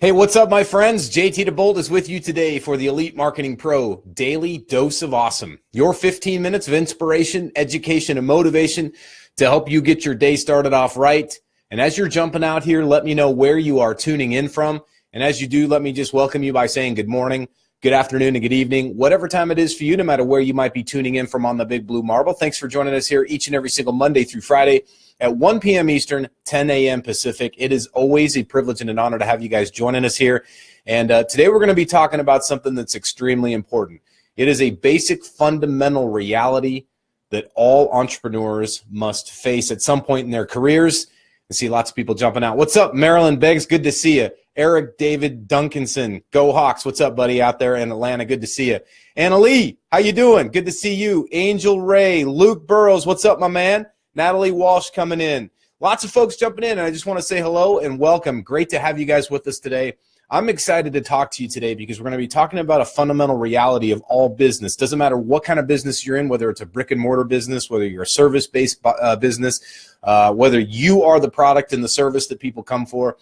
Hey, what's up, my friends? JT DeBolt is with you today for the Elite Marketing Pro Daily Dose of Awesome. Your 15 minutes of inspiration, education, and motivation to help you get your day started off right. And as you're jumping out here, let me know where you are tuning in from. And as you do, let me just welcome you by saying good morning, good afternoon, and good evening, whatever time it is for you, no matter where you might be tuning in from on the Big Blue Marble. Thanks for joining us here each and every single Monday through Friday at 1 p.m. Eastern, 10 a.m. Pacific. It is always a privilege and an honor to have you guys joining us here. And today we're going to be talking about something that's extremely important. It is a basic fundamental reality that all entrepreneurs must face at some point in their careers. I see lots of people jumping out. What's up, Marilyn Beggs? Good to see you. Eric David Duncanson, go Hawks. What's up, buddy, out there in Atlanta? Good to see you. Anna Lee, how you doing? Good to see you. Angel Ray, Luke Burrows, what's up, my man? Natalie Walsh coming in. Lots of folks jumping in, and I just want to say hello and welcome. Great to have you guys with us today. I'm excited to talk to you today because we're going to be talking about a fundamental reality of all business. Doesn't matter what kind of business you're in, whether it's a brick and mortar business, whether you're a service-based business, whether you are the product and the service that people come for,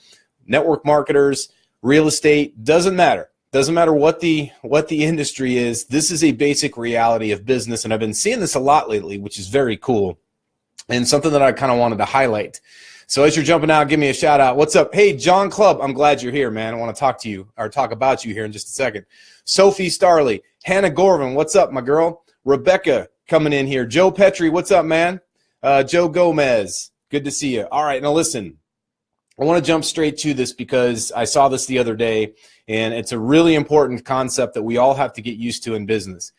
network marketers, real estate, doesn't matter. Doesn't matter what the industry is. This is a basic reality of business, and I've been seeing this a lot lately, which is very cool. And something that I kind of wanted to highlight. So as you're jumping out, give me a shout out. What's up? Hey, John Clubb, I'm glad you're here, man. I want to talk to you or talk about you here in just a second. Sophie Starley, Hannah Gorvin, what's up, my girl? Rebecca coming in here. Joe Petrie, what's up, man? Joe Gomez, good to see you. All right, now listen, I want to jump straight to this because I saw this the other day, and it's a really important concept that we all have to get used to in business.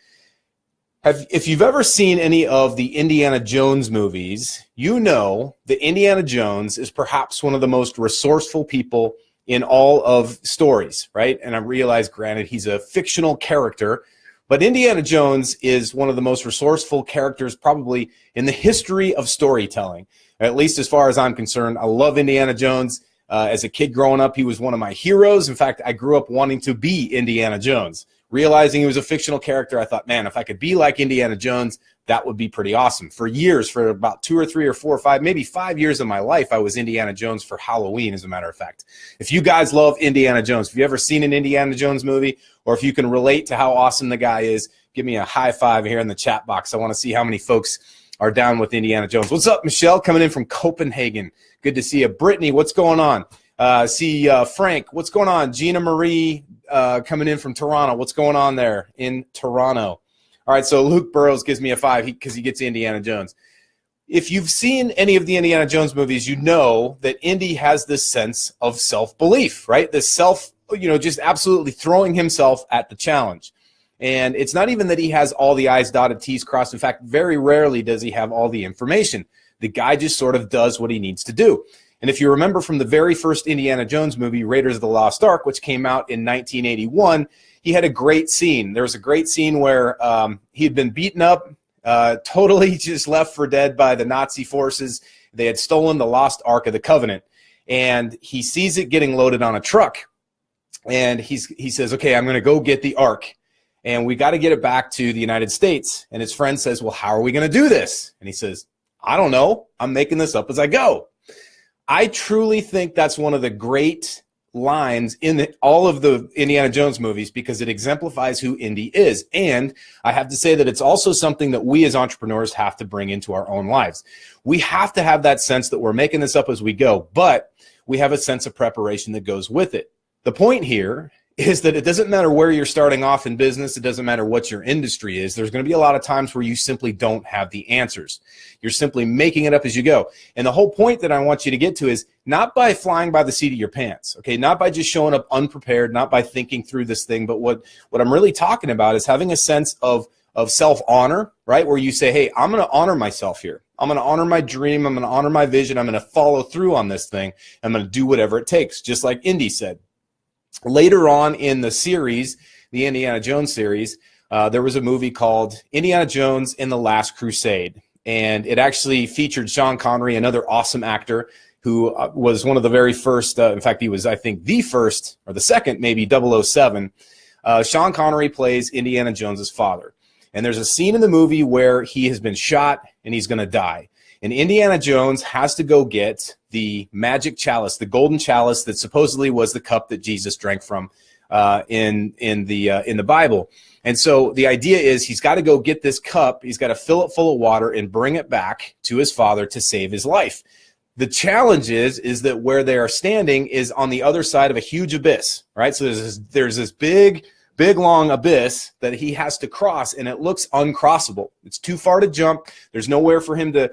If you've ever seen any of the Indiana Jones movies, you know that Indiana Jones is perhaps one of the most resourceful people in all of stories, right? And I realize, granted, he's a fictional character, but Indiana Jones is one of the most resourceful characters probably in the history of storytelling, at least as far as I'm concerned. I love Indiana Jones. As a kid growing up, he was one of my heroes. In fact, I grew up wanting to be Indiana Jones. Realizing he was a fictional character, I thought, man, if I could be like Indiana Jones, that would be pretty awesome. For years, for about 2 or 3 or 4 or 5, maybe 5 years of my life, I was Indiana Jones for Halloween, as a matter of fact. If you guys love Indiana Jones, if you ever seen an Indiana Jones movie, or if you can relate to how awesome the guy is, give me a high five here in the chat box. I want to see how many folks are down with Indiana Jones. What's up, Michelle, coming in from Copenhagen? Good to see you. Brittany, what's going on? Frank, what's going on? Gina Marie, coming in from Toronto. What's going on there in Toronto? All right, so Luke Burrows gives me a 5 because he gets Indiana Jones. If you've seen any of the Indiana Jones movies, you know that Indy has this sense of self-belief, right? This just absolutely throwing himself at the challenge. And it's not even that he has all the I's dotted, T's crossed. In fact, very rarely does he have all the information. The guy just sort of does what he needs to do. And if you remember from the very first Indiana Jones movie, Raiders of the Lost Ark, which came out in 1981, he had a great scene. There was a great scene where he had been beaten up, totally just left for dead by the Nazi forces. They had stolen the lost Ark of the Covenant. And he sees it getting loaded on a truck. And he says, okay, I'm going to go get the Ark. And we got to get it back to the United States. And his friend says, well, how are we going to do this? And he says, I don't know. I'm making this up as I go. I truly think that's one of the great lines in all of the Indiana Jones movies because it exemplifies who Indy is. And I have to say that it's also something that we as entrepreneurs have to bring into our own lives. We have to have that sense that we're making this up as we go, but we have a sense of preparation that goes with it. The point here is that it doesn't matter where you're starting off in business. It doesn't matter what your industry is. There's going to be a lot of times where you simply don't have the answers. You're simply making it up as you go. And the whole point that I want you to get to is not by flying by the seat of your pants, okay? Not by just showing up unprepared, not by thinking through this thing, but what I'm really talking about is having a sense of self-honor, right? Where you say, hey, I'm going to honor myself here. I'm going to honor my dream. I'm going to honor my vision. I'm going to follow through on this thing. I'm going to do whatever it takes, just like Indy said. Later on in the series, the Indiana Jones series, there was a movie called Indiana Jones and the Last Crusade. And it actually featured Sean Connery, another awesome actor who was one of the very first, in fact, he was, I think, the first or the second, maybe 007. Sean Connery plays Indiana Jones's father. And there's a scene in the movie where he has been shot and he's going to die. And Indiana Jones has to go get the magic chalice, the golden chalice that supposedly was the cup that Jesus drank from in the Bible. And so the idea is he's got to go get this cup. He's got to fill it full of water and bring it back to his father to save his life. The challenge is that where they are standing is on the other side of a huge abyss, right? So there's this big, long abyss that he has to cross, and it looks uncrossable. It's too far to jump. There's nowhere for him to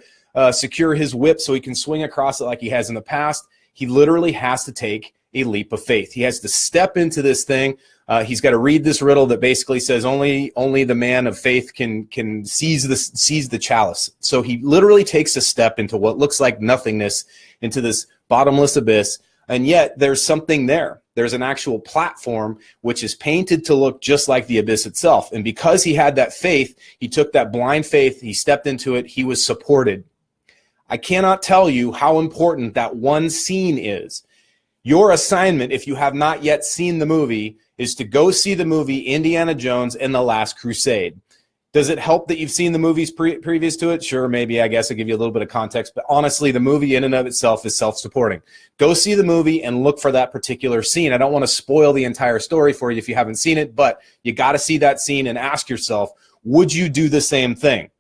secure his whip so he can swing across it like he has in the past. He literally has to take a leap of faith. He has to step into this thing. He's got to read this riddle that basically says only the man of faith can seize the chalice. So he literally takes a step into what looks like nothingness, into this bottomless abyss, and yet there's something there. There's an actual platform which is painted to look just like the abyss itself. And because he had that faith, he took that blind faith, he stepped into it, he was supported. I cannot tell you how important that one scene is. Your assignment, if you have not yet seen the movie, is to go see the movie Indiana Jones and the Last Crusade. Does it help that you've seen the movies previous to it? Sure, maybe. I guess I'll give you a little bit of context. But honestly, the movie in and of itself is self-supporting. Go see the movie and look for that particular scene. I don't want to spoil the entire story for you if you haven't seen it, but you got to see that scene and ask yourself, would you do the same thing?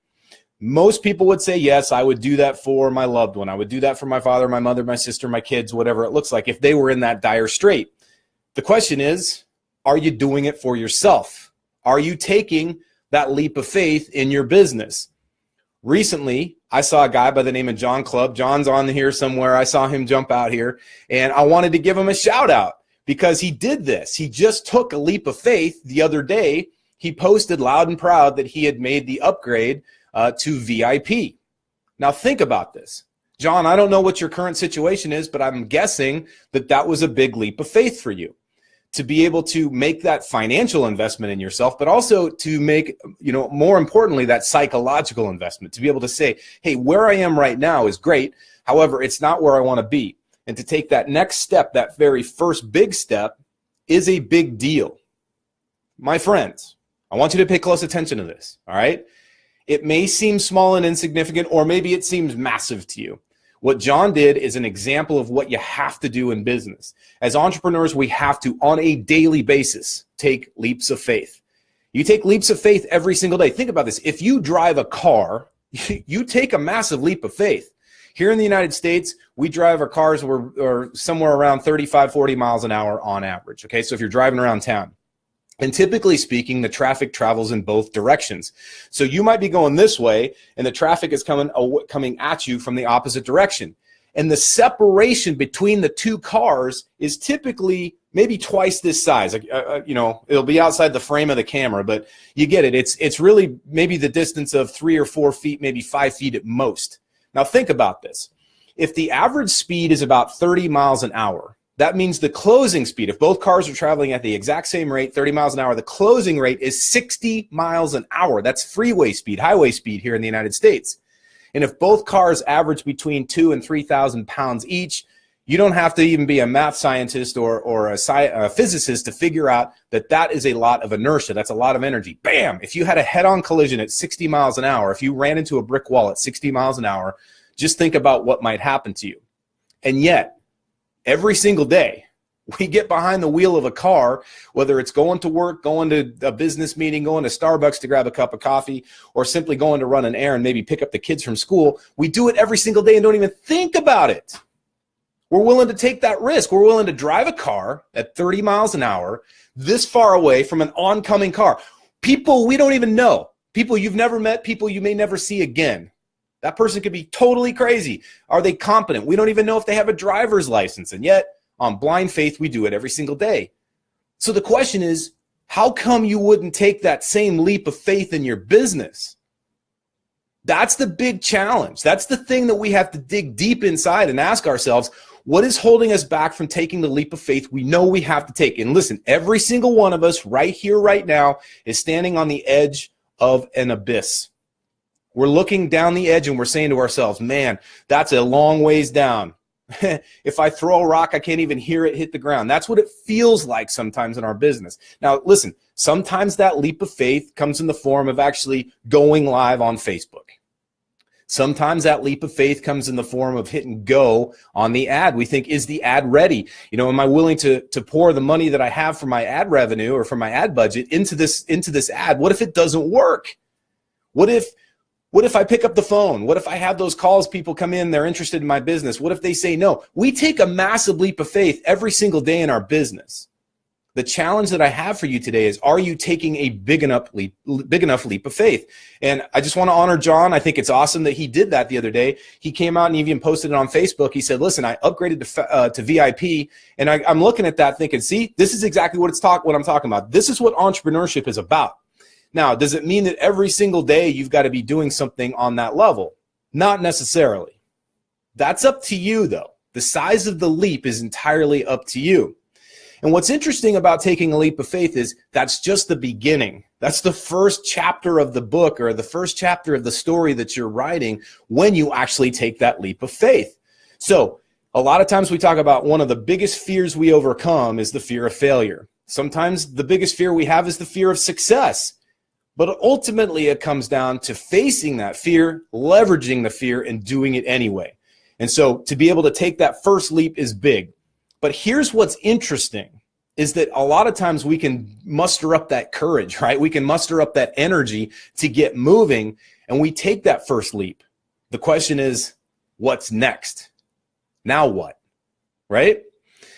Most people would say, yes, I would do that for my loved one. I would do that for my father, my mother, my sister, my kids, whatever it looks like, if they were in that dire strait. The question is, are you doing it for yourself? Are you taking that leap of faith in your business? Recently, I saw a guy by the name of John Clubb. John's on here somewhere. I saw him jump out here, and I wanted to give him a shout out because he did this. He just took a leap of faith the other day. He posted loud and proud that he had made the upgrade to VIP. Now think about this. John, I don't know what your current situation is, but I'm guessing that was a big leap of faith for you to be able to make that financial investment in yourself, but also to make, more importantly, that psychological investment, to be able to say, hey, where I am right now is great. However, it's not where I want to be. And to take that next step, that very first big step, is a big deal. My friends, I want you to pay close attention to this, all right? It may seem small and insignificant, or maybe it seems massive to you. What John did is an example of what you have to do in business. As entrepreneurs, we have to, on a daily basis, take leaps of faith. You take leaps of faith every single day. Think about this. If you drive a car, you take a massive leap of faith. Here in the United States, we drive our cars, we're somewhere around 35, 40 miles an hour on average. Okay, so if you're driving around town. And typically speaking, the traffic travels in both directions. So you might be going this way, and the traffic is coming at you from the opposite direction. And the separation between the two cars is typically maybe twice this size. It'll be outside the frame of the camera, but you get it. It's really maybe the distance of 3 or 4 feet, maybe 5 feet at most. Now think about this. If the average speed is about 30 miles an hour, that means the closing speed, if both cars are traveling at the exact same rate, 30 miles an hour, the closing rate is 60 miles an hour. That's freeway speed, highway speed here in the United States. And if both cars average between 2,000 and 3,000 pounds each, you don't have to even be a math scientist or a physicist to figure out that is a lot of inertia. That's a lot of energy. Bam! If you had a head-on collision at 60 miles an hour, if you ran into a brick wall at 60 miles an hour, just think about what might happen to you. And yet, every single day, we get behind the wheel of a car, whether it's going to work, going to a business meeting, going to Starbucks to grab a cup of coffee, or simply going to run an errand, maybe pick up the kids from school. We do it every single day and don't even think about it. We're willing to take that risk. We're willing to drive a car at 30 miles an hour this far away from an oncoming car. People we don't even know, people you've never met, people you may never see again. That person could be totally crazy. Are they competent? We don't even know if they have a driver's license. And yet, on blind faith, we do it every single day. So the question is, how come you wouldn't take that same leap of faith in your business? That's the big challenge. That's the thing that we have to dig deep inside and ask ourselves, what is holding us back from taking the leap of faith we know we have to take? And listen, every single one of us right here, right now, is standing on the edge of an abyss. We're looking down the edge and we're saying to ourselves, man, that's a long ways down. If I throw a rock, I can't even hear it hit the ground. That's what it feels like sometimes in our business. Now, listen, sometimes that leap of faith comes in the form of actually going live on Facebook. Sometimes that leap of faith comes in the form of hitting go on the ad. We think, is the ad ready? Am I willing to pour the money that I have for my ad revenue or for my ad budget into this ad? What if it doesn't work? What if I pick up the phone? What if I have those calls, people come in, they're interested in my business? What if they say no? We take a massive leap of faith every single day in our business. The challenge that I have for you today is, are you taking a big enough leap of faith? And I just want to honor John. I think it's awesome that he did that the other day. He came out and even posted it on Facebook. He said, listen, I upgraded to VIP. And I'm looking at that thinking, see, this is exactly what I'm talking about. This is what entrepreneurship is about. Now, does it mean that every single day you've got to be doing something on that level? Not necessarily. That's up to you, though. The size of the leap is entirely up to you. And what's interesting about taking a leap of faith is that's just the beginning. That's the first chapter of the book, or the first chapter of the story that you're writing when you actually take that leap of faith. So a lot of times we talk about one of the biggest fears we overcome is the fear of failure. Sometimes the biggest fear we have is the fear of success. But ultimately it comes down to facing that fear, leveraging the fear, and doing it anyway. And so to be able to take that first leap is big. But here's what's interesting is that a lot of times we can muster up that courage, right? We can muster up that energy to get moving, and we take that first leap. The question is, what's next? Now what, right?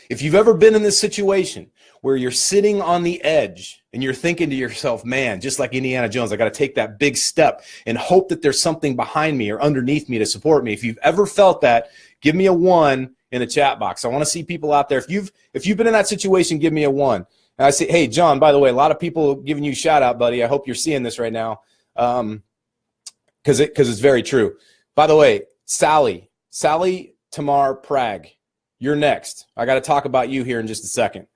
If you've ever been in this situation where you're sitting on the edge and you're thinking to yourself, man, just like Indiana Jones, I got to take that big step and hope that there's something behind me or underneath me to support me. If you've ever felt that, give me a 1 in the chat box. I want to see people out there. If you've been in that situation, give me a 1. And I say, hey, John, by the way, a lot of people giving you a shout out, buddy. I hope you're seeing this right now, because it's very true. By the way, Sally Tamar Prag, you're next. I got to talk about you here in just a second.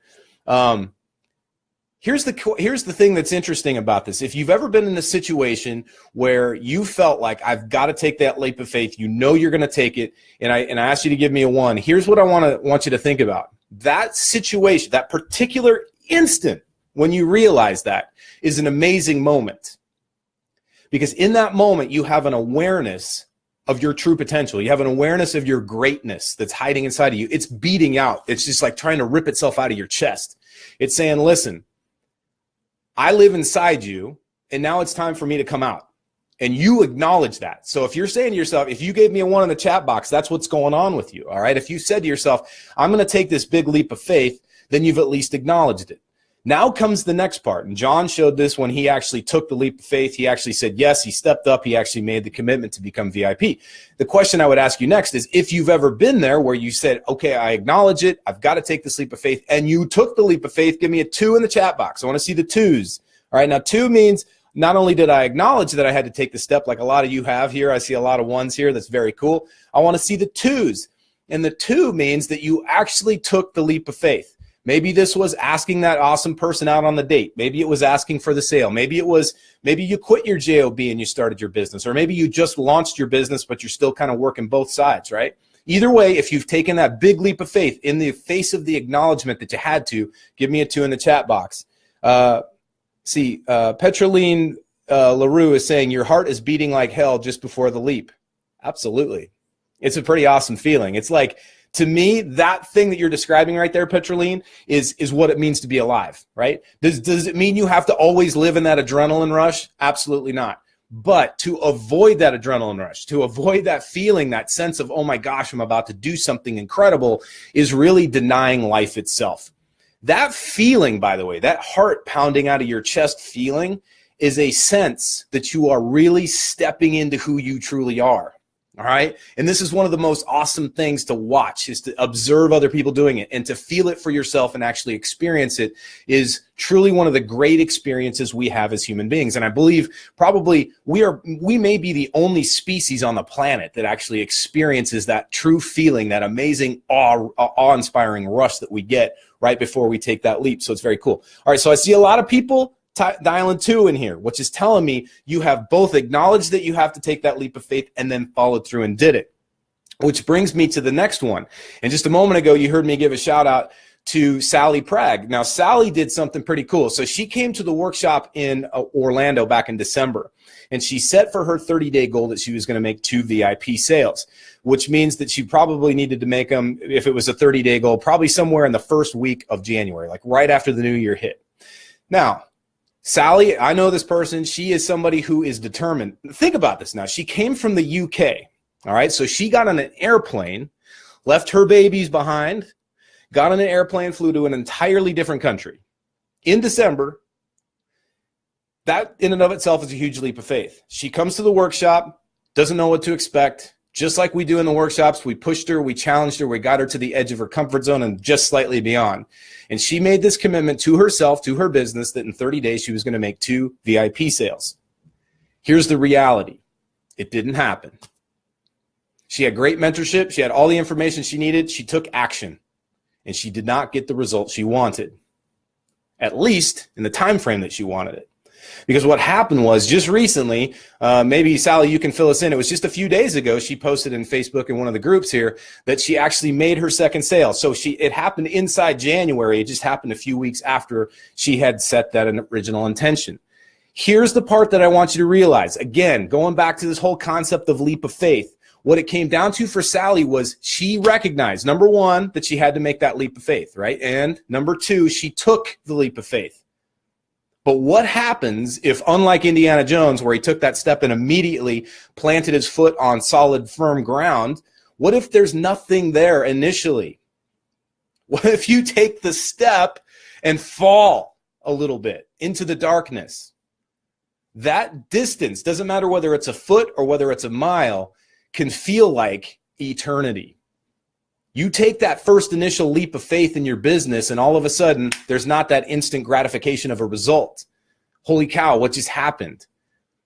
Here's the thing that's interesting about this. If you've ever been in a situation where you felt like, I've got to take that leap of faith, you're going to take it, and I asked you to give me a 1. Here's what I want you to think about. That situation, that particular instant when you realize that, is an amazing moment. Because in that moment, you have an awareness of your true potential. You have an awareness of your greatness that's hiding inside of you. It's beating out. It's just like trying to rip itself out of your chest. It's saying, listen, I live inside you, and now it's time for me to come out. And you acknowledge that. So if you're saying to yourself, if you gave me a 1 in the chat box, that's what's going on with you, all right? If you said to yourself, I'm going to take this big leap of faith, then you've at least acknowledged it. Now comes the next part, and John showed this when he actually took the leap of faith. He actually said yes, he stepped up, he actually made the commitment to become VIP. The question I would ask you next is, if you've ever been there where you said, okay, I acknowledge it, I've got to take this leap of faith, and you took the leap of faith, give me a 2 in the chat box. I want to see the 2s. All right, now 2 means not only did I acknowledge that I had to take the step like a lot of you have here, I see a lot of 1s here, that's very cool. I want to see the 2s, and the 2 means that you actually took the leap of faith. Maybe this was asking that awesome person out on the date. Maybe it was asking for the sale. Maybe you quit your JOB and you started your business, or maybe you just launched your business, but you're still kind of working both sides, right? Either way, if you've taken that big leap of faith in the face of the acknowledgement that you had to, give me a 2 in the chat box. Petroline LaRue is saying, your heart is beating like hell just before the leap. Absolutely. It's a pretty awesome feeling. It's like, to me, that thing that you're describing right there, Petroline, is what it means to be alive, right? Does it mean you have to always live in that adrenaline rush? Absolutely not. But to avoid that adrenaline rush, to avoid that feeling, that sense of, oh my gosh, I'm about to do something incredible, is really denying life itself. That feeling, by the way, that heart pounding out of your chest feeling, is a sense that you are really stepping into who you truly are. All right. And this is one of the most awesome things to watch, is to observe other people doing it, and to feel it for yourself and actually experience it is truly one of the great experiences we have as human beings. And I believe probably we may be the only species on the planet that actually experiences that true feeling, that amazing awe-inspiring rush that we get right before we take that leap. So it's very cool. All right. So I see a lot of people dialing 2 in here, which is telling me you have both acknowledged that you have to take that leap of faith and then followed through and did it. Which brings me to the next one. And just a moment ago, you heard me give a shout out to Sally Pragg. Now, Sally did something pretty cool. So she came to the workshop in Orlando back in December, and she set for her 30-day goal that she was going to make 2 VIP sales, which means that she probably needed to make them, if it was a 30-day goal, probably somewhere in the first week of January, like right after the new year hit. Now, Sally, I know this person. She is somebody who is determined. Think about this now. She came from the UK, all right? So she got on an airplane, left her babies behind, got on an airplane, flew to an entirely different country in December. That in and of itself is a huge leap of faith. She comes to the workshop, doesn't know what to expect. Just like we do in the workshops, we pushed her, we challenged her, we got her to the edge of her comfort zone and just slightly beyond. And she made this commitment to herself, to her business, that in 30 days she was going to make 2 VIP sales. Here's the reality. It didn't happen. She had great mentorship. She had all the information she needed. She took action, and she did not get the result she wanted, at least in the time frame that she wanted it. Because what happened was just recently, maybe Sally, you can fill us in. It was just a few days ago. She posted in Facebook in one of the groups here that she actually made her second sale. So it happened inside January. It just happened a few weeks after she had set that original intention. Here's the part that I want you to realize. Again, going back to this whole concept of leap of faith, what it came down to for Sally was she recognized, number one, that she had to make that leap of faith, right? And number two, she took the leap of faith. But what happens if, unlike Indiana Jones, where he took that step and immediately planted his foot on solid, firm ground, what if there's nothing there initially? What if you take the step and fall a little bit into the darkness? That distance, doesn't matter whether it's a foot or whether it's a mile, can feel like eternity. You take that first initial leap of faith in your business, and all of a sudden, there's not that instant gratification of a result. Holy cow, what just happened?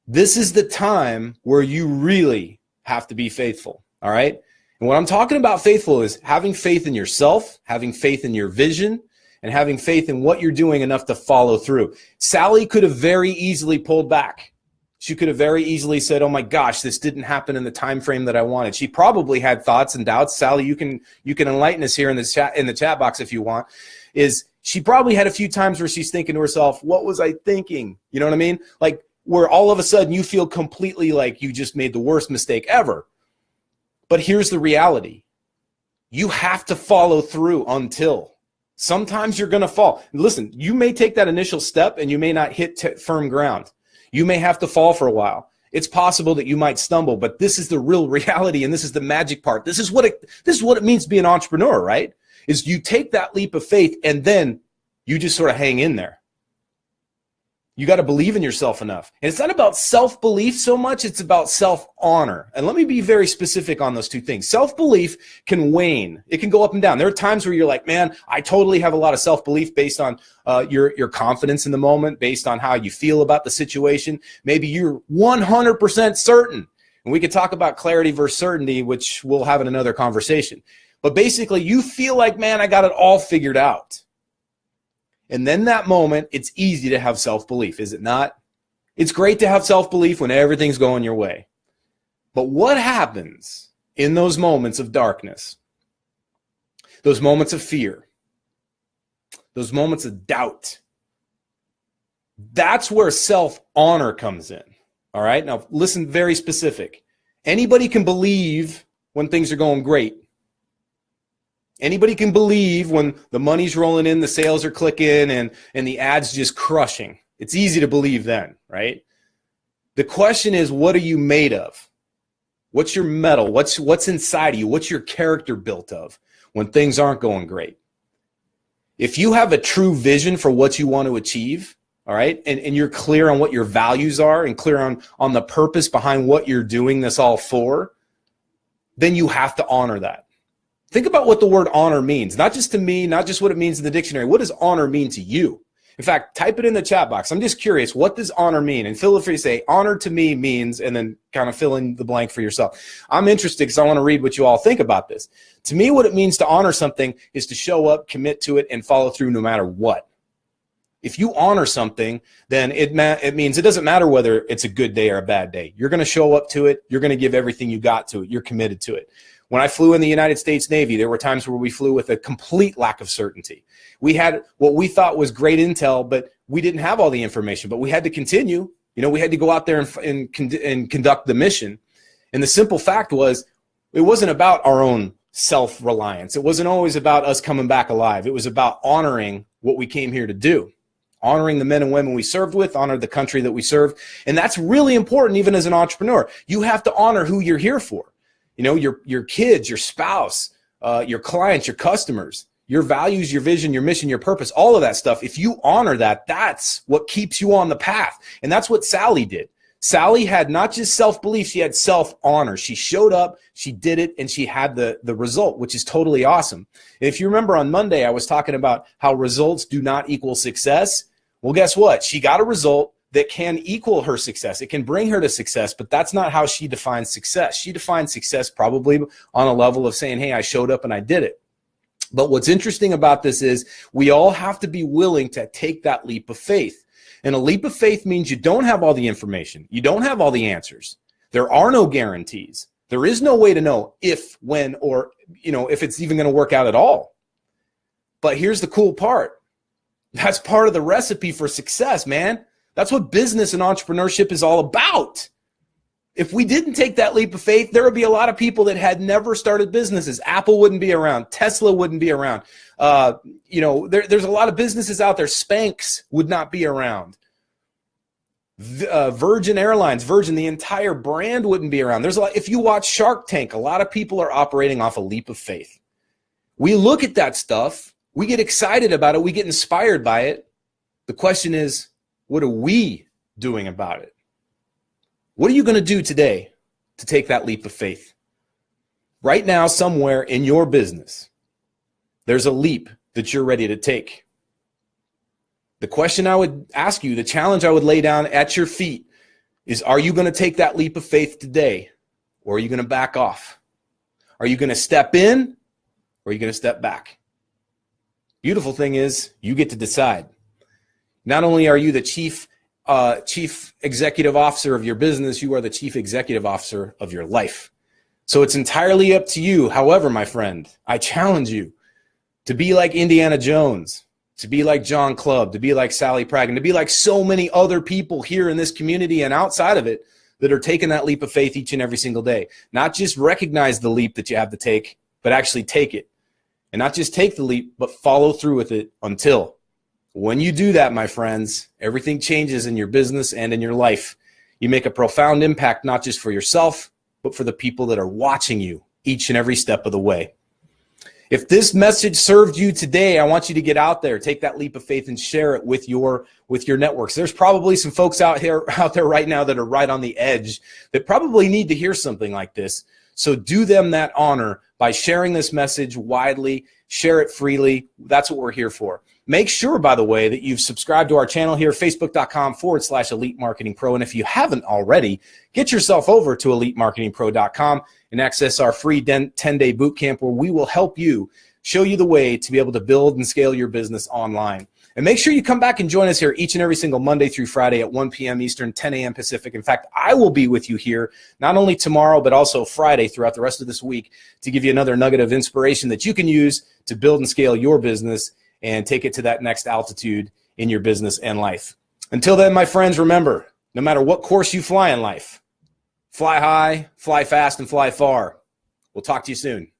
This is the time where you really have to be faithful, all right? And what I'm talking about faithful is having faith in yourself, having faith in your vision, and having faith in what you're doing enough to follow through. Sally could have very easily pulled back. She could have very easily said, oh my gosh, this didn't happen in the time frame that I wanted. She probably had thoughts and doubts. Sally, you can enlighten us here in the chat box if you want. She probably had a few times where she's thinking to herself, what was I thinking? You know what I mean? Like where all of a sudden you feel completely like you just made the worst mistake ever. But here's the reality. You have to follow through until. Sometimes you're going to fall. Listen, you may take that initial step and you may not hit firm ground. You may have to fall for a while. It's possible that you might stumble, but this is the real reality, and this is the magic part. This is what it means to be an entrepreneur, right? Is you take that leap of faith and then you just sort of hang in there. You got to believe in yourself enough. And it's not about self-belief so much, it's about self-honor. And let me be very specific on those two things. Self-belief can wane. It can go up and down. There are times where you're like, man, I totally have a lot of self-belief based on your confidence in the moment, based on how you feel about the situation. Maybe you're 100% certain. And we could talk about clarity versus certainty, which we'll have in another conversation. But basically, you feel like, man, I got it all figured out. And then that moment, it's easy to have self-belief, is it not? It's great to have self-belief when everything's going your way. But what happens in those moments of darkness, those moments of fear, those moments of doubt? That's where self-honor comes in, all right? Now, listen, very specific. Anybody can believe when things are going great. Anybody can believe when the money's rolling in, the sales are clicking, and the ads just crushing. It's easy to believe then, right? The question is, what are you made of? What's your metal? What's inside of you? What's your character built of when things aren't going great? If you have a true vision for what you want to achieve, all right, and you're clear on what your values are and clear on the purpose behind what you're doing this all for, then you have to honor that. Think about what the word honor means, not just to me, not just what it means in the dictionary. What does honor mean to you? In fact, type it in the chat box. I'm just curious, what does honor mean? And feel free to say, honor to me means, and then kind of fill in the blank for yourself. I'm interested because I want to read what you all think about this. To me, what it means to honor something is to show up, commit to it, and follow through no matter what. If you honor something, then it means it doesn't matter whether it's a good day or a bad day. You're going to show up to it. You're going to give everything you got to it. You're committed to it. When I flew in the United States Navy, there were times where we flew with a complete lack of certainty. We had what we thought was great intel, but we didn't have all the information, but we had to continue. We had to go out there and conduct the mission. And the simple fact was, it wasn't about our own self-reliance. It wasn't always about us coming back alive. It was about honoring what we came here to do, honoring the men and women we served with, honor the country that we serve. And that's really important even as an entrepreneur. You have to honor who you're here for. Your kids, your spouse, your clients, your customers, your values, your vision, your mission, your purpose, all of that stuff. If you honor that, that's what keeps you on the path. And that's what Sally did. Sally had not just self-belief, she had self-honor. She showed up, she did it, and she had the result, which is totally awesome. And if you remember on Monday, I was talking about how results do not equal success. Well, guess what? She got a result that can equal her success. It can bring her to success, but that's not how she defines success. She defines success probably on a level of saying, hey, I showed up and I did it. But what's interesting about this is we all have to be willing to take that leap of faith. And a leap of faith means you don't have all the information. You don't have all the answers. There are no guarantees. There is no way to know if, when, or, if it's even going to work out at all. But here's the cool part. That's part of the recipe for success, man. That's what business and entrepreneurship is all about. If we didn't take that leap of faith, there would be a lot of people that had never started businesses. Apple wouldn't be around. Tesla wouldn't be around. There's a lot of businesses out there. Spanx would not be around. Virgin Airlines, the entire brand wouldn't be around. There's a lot. If you watch Shark Tank, a lot of people are operating off a leap of faith. We look at that stuff. We get excited about it. We get inspired by it. The question is, what are we doing about it? What are you going to do today to take that leap of faith? Right now, somewhere in your business, there's a leap that you're ready to take. The question I would ask you, the challenge I would lay down at your feet is, are you going to take that leap of faith today, or are you going to back off? Are you going to step in, or are you going to step back? Beautiful thing is, you get to decide. Not only are you the chief executive officer of your business, you are the chief executive officer of your life. So it's entirely up to you. However, my friend, I challenge you to be like Indiana Jones, to be like John Clubb, to be like Sally Pragan, to be like so many other people here in this community and outside of it that are taking that leap of faith each and every single day. Not just recognize the leap that you have to take, but actually take it. And not just take the leap, but follow through with it until. When you do that, my friends, everything changes in your business and in your life. You make a profound impact, not just for yourself, but for the people that are watching you each and every step of the way. If this message served you today, I want you to get out there, take that leap of faith and share it with your networks. There's probably some folks out there right now that are right on the edge that probably need to hear something like this. So do them that honor by sharing this message widely, share it freely. That's what we're here for. Make sure, by the way, that you've subscribed to our channel here, facebook.com/Elite Marketing Pro. And if you haven't already, get yourself over to EliteMarketingPro.com and access our free 10-day bootcamp where we will help you, show you the way to be able to build and scale your business online. And make sure you come back and join us here each and every single Monday through Friday at 1 p.m. Eastern, 10 a.m. Pacific. In fact, I will be with you here not only tomorrow, but also Friday throughout the rest of this week to give you another nugget of inspiration that you can use to build and scale your business and take it to that next altitude in your business and life. Until then, my friends, remember, no matter what course you fly in life, fly high, fly fast, and fly far. We'll talk to you soon.